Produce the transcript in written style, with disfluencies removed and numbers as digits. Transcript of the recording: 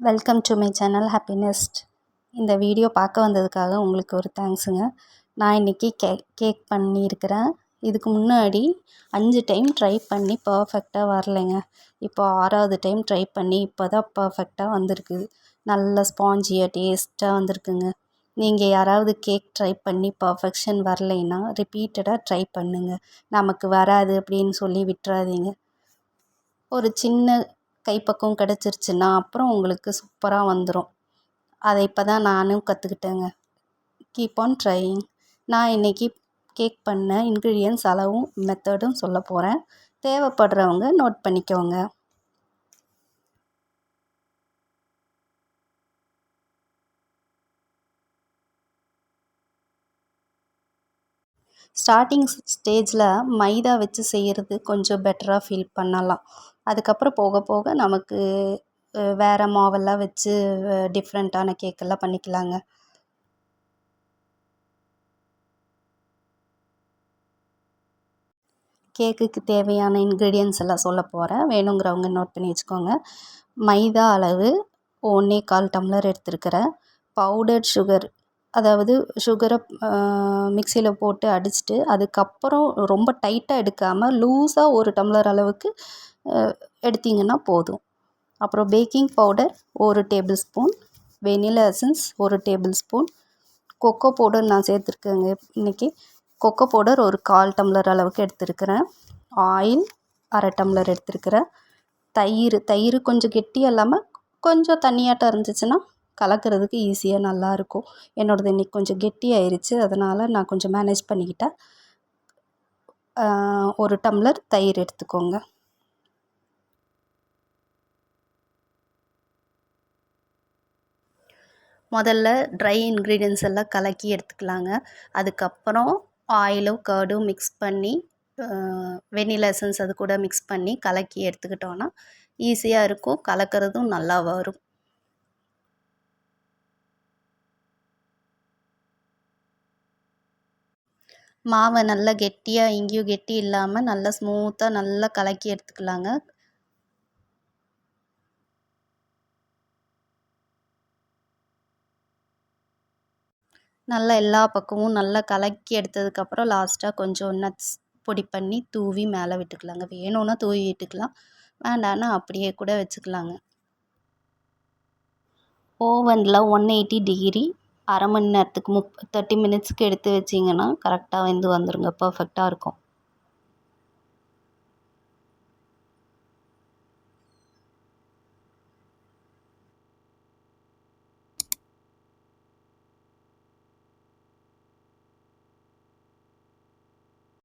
Welcome to my channel Happinest. இந்த video பார்க்க வந்ததுக்காக உங்களுக்கு ஒரு தேங்க்ஸுங்க. நான் இன்றைக்கி கேக் பண்ணியிருக்கிறேன். இதுக்கு முன்னாடி 5 டைம் ட்ரை பண்ணி பர்ஃபெக்டாக வரலைங்க. இப்போ 6வது டைம் ட்ரை பண்ணி இப்போ தான் பர்ஃபெக்டாக வந்திருக்குது. நல்ல ஸ்பாஞ்சியாக டேஸ்ட்டாக வந்திருக்குங்க. நீங்கள் யாராவது கேக் ட்ரை பண்ணி பர்ஃபெக்ஷன் வரலைன்னா ரிப்பீட்டடாக ட்ரை பண்ணுங்கள். நமக்கு வராது அப்படின்னு சொல்லி விட்டுறாதீங்க. ஒரு சின்ன கைப்பக்குவம் கிடச்சிருச்சுன்னா அப்புறம் உங்களுக்கு சூப்பராக வந்துடும். அதை இப்போ தான் நானும் கற்றுக்கிட்டேங்க. Keep on trying. நான் இன்றைக்கி கேக் பண்ண இன்க்ரீடியன்ஸ் அளவும் மெத்தடும் சொல்ல போகிறேன். தேவைப்படுறவங்க நோட் பண்ணிக்கோங்க. ஸ்டார்டிங் ஸ்டேஜில் மைதா வச்சு செய்கிறது கொஞ்சம் பெட்டராக ஃபீல் பண்ணலாம். அதுக்கப்புறம் போக போக நமக்கு வேறு மாவெல்லாம் வச்சு டிஃப்ரெண்ட்டான கேக்கெல்லாம் பண்ணிக்கலாங்க. கேக்குக்கு தேவையான இன்க்ரீடியன்ஸ் எல்லாம் சொல்ல போகிறேன். வேணுங்கிறவங்க நோட் பண்ணி வச்சுக்கோங்க. மைதா அளவு 1.25 டம்ளர் எடுத்துருக்கிறேன். பவுடர்ட் சுகர், அதாவது சுகரை மிக்சியில் போட்டு அடிச்சுட்டு அதுக்கப்புறம் ரொம்ப டைட்டாக எடுக்காமல் லூஸாக 1 டம்ளர் அளவுக்கு எடுத்திங்கன்னா போதும். அப்புறம் baking powder 1 tablespoon, vanilla essence 1 tablespoon, cocoa powder நான் சேர்த்துருக்கேங்க இன்றைக்கி. கொக்கோ பவுடர் ஒரு 1/4 டம்ளர் அளவுக்கு எடுத்துருக்கிறேன். ஆயில் 1/2 டம்ளர் எடுத்துருக்கிறேன். தயிர் கொஞ்சம் கெட்டியாக இல்லாமல் கொஞ்சம் தண்ணியாட்டம் இருந்துச்சுன்னா கலக்கிறதுக்கு ஈஸியாக நல்லாயிருக்கும். என்னோடது இன்றைக்கி கொஞ்சம் கெட்டியாயிருச்சு, அதனால் நான் கொஞ்சம் மேனேஜ் பண்ணிக்கிட்டேன். 1 டம்ளர் தயிர் எடுத்துக்கோங்க. முதல்ல ட்ரை இன்க்ரீடியன்ஸ் எல்லாம் கலக்கி எடுத்துக்கலாங்க. அதுக்கப்புறம் ஆயிலும் கர்டும் மிக்ஸ் பண்ணி வெனிலா எசன்ஸ் அது கூட மிக்ஸ் பண்ணி கலக்கி எடுத்துக்கிட்டோன்னா ஈஸியாக இருக்கும். கலக்கிறதும் நல்லா வரும். மாவை நல்லா கெட்டியாக எங்கேயும் கெட்டி இல்லாமல் நல்லா ஸ்மூத்தாக நல்லா கலக்கி எடுத்துக்கலாங்க. நல்லா எல்லா பக்கமும் நல்லா கலக்கி எடுத்ததுக்கப்புறம் லாஸ்ட்டாக கொஞ்சம் நட்ஸ் பொடி பண்ணி தூவி மேலே விட்டுக்கலாங்க. வேணும்னா தூவி விட்டுக்கலாம், வேண்டான்னா அப்படியே கூட வச்சுக்கலாங்க. ஓவனில் 180 டிகிரி 1/2 மணி நேரத்துக்கு 30 மினிட்ஸ்க்கு எடுத்து வச்சிங்கன்னா கரெக்டாக வெந்து வந்துருங்க. பர்ஃபெக்டாக இருக்கும்.